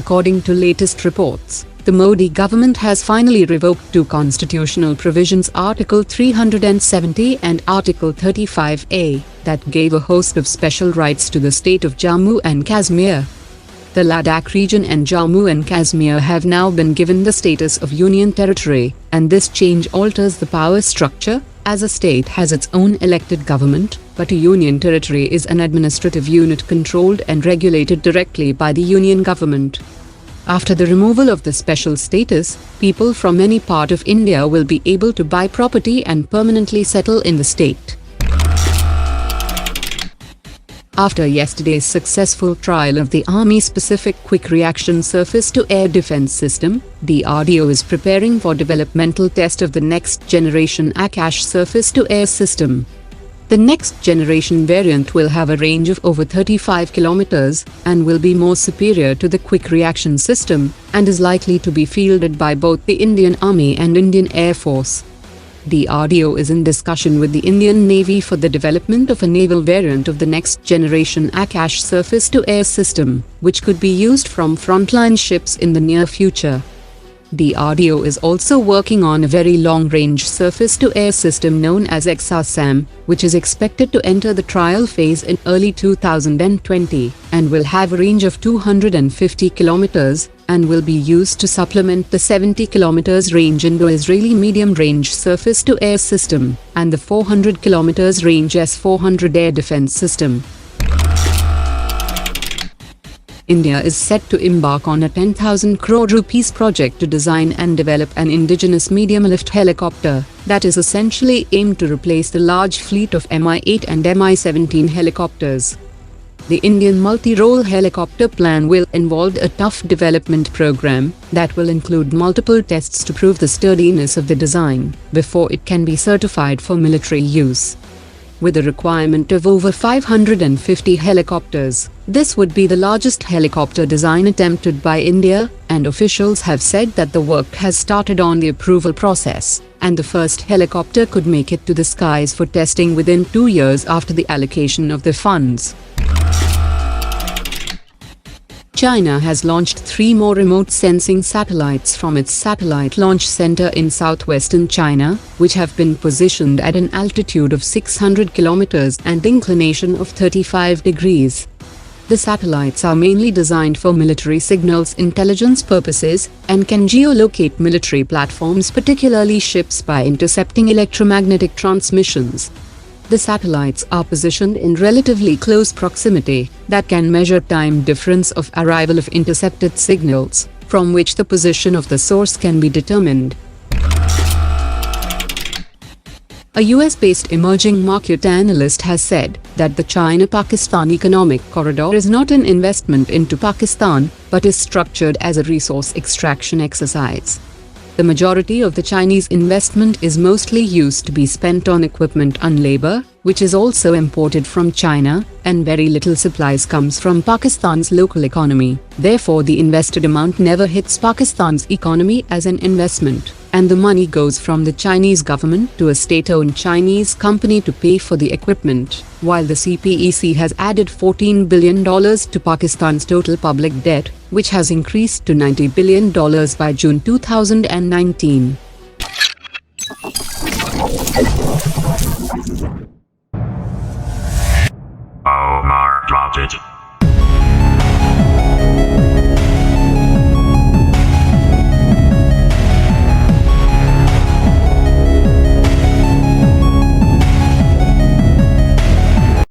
According to latest reports, the Modi government has finally revoked two constitutional provisions, Article 370 and Article 35A, that gave a host of special rights to the state of Jammu and Kashmir. The Ladakh region and Jammu and Kashmir have now been given the status of Union Territory, and this change alters the power structure, as a state has its own elected government, but a Union Territory is an administrative unit controlled and regulated directly by the Union government. After the removal of the special status, people from any part of India will be able to buy property and permanently settle in the state. After yesterday's successful trial of the Army-specific Quick Reaction Surface-to-Air Defense System, DRDO is preparing for developmental test of the next-generation Akash surface-to-air system. The next-generation variant will have a range of over 35 kilometers and will be more superior to the Quick Reaction System and is likely to be fielded by both the Indian Army and Indian Air Force. DRDO is in discussion with the Indian Navy for the development of a naval variant of the next-generation Akash surface-to-air system, which could be used from frontline ships in the near future. DRDO is also working on a very long-range surface-to-air system known as XRSAM, which is expected to enter the trial phase in early 2020 and will have a range of 250 kilometers and will be used to supplement the 70 kilometers range Indo-Israeli medium-range surface-to-air system and the 400 kilometers range S-400 air defense system. India is set to embark on a 10,000 crore rupees project to design and develop an indigenous medium-lift helicopter that is essentially aimed to replace the large fleet of Mi-8 and Mi-17 helicopters. The Indian multi-role helicopter plan will involve a tough development program that will include multiple tests to prove the sturdiness of the design before it can be certified for military use. With a requirement of over 550 helicopters, this would be the largest helicopter design attempted by India, and officials have said that the work has started on the approval process, and the first helicopter could make it to the skies for testing within 2 years after the allocation of the funds. China has launched 3 more remote sensing satellites from its satellite launch center in southwestern China, which have been positioned at an altitude of 600 kilometers and inclination of 35 degrees. The satellites are mainly designed for military signals intelligence purposes and can geolocate military platforms, particularly ships, by intercepting electromagnetic transmissions. The satellites are positioned in relatively close proximity that can measure time difference of arrival of intercepted signals, from which the position of the source can be determined. A US-based emerging market analyst has said that the China-Pakistan economic corridor is not an investment into Pakistan, but is structured as a resource extraction exercise. The majority of the Chinese investment is mostly used to be spent on equipment and labor, which is also imported from China, and very little supplies comes from Pakistan's local economy. Therefore, the invested amount never hits Pakistan's economy as an investment, and the money goes from the Chinese government to a state-owned Chinese company to pay for the equipment, while the CPEC has added $14 billion to Pakistan's total public debt, which has increased to $90 billion by June 2019.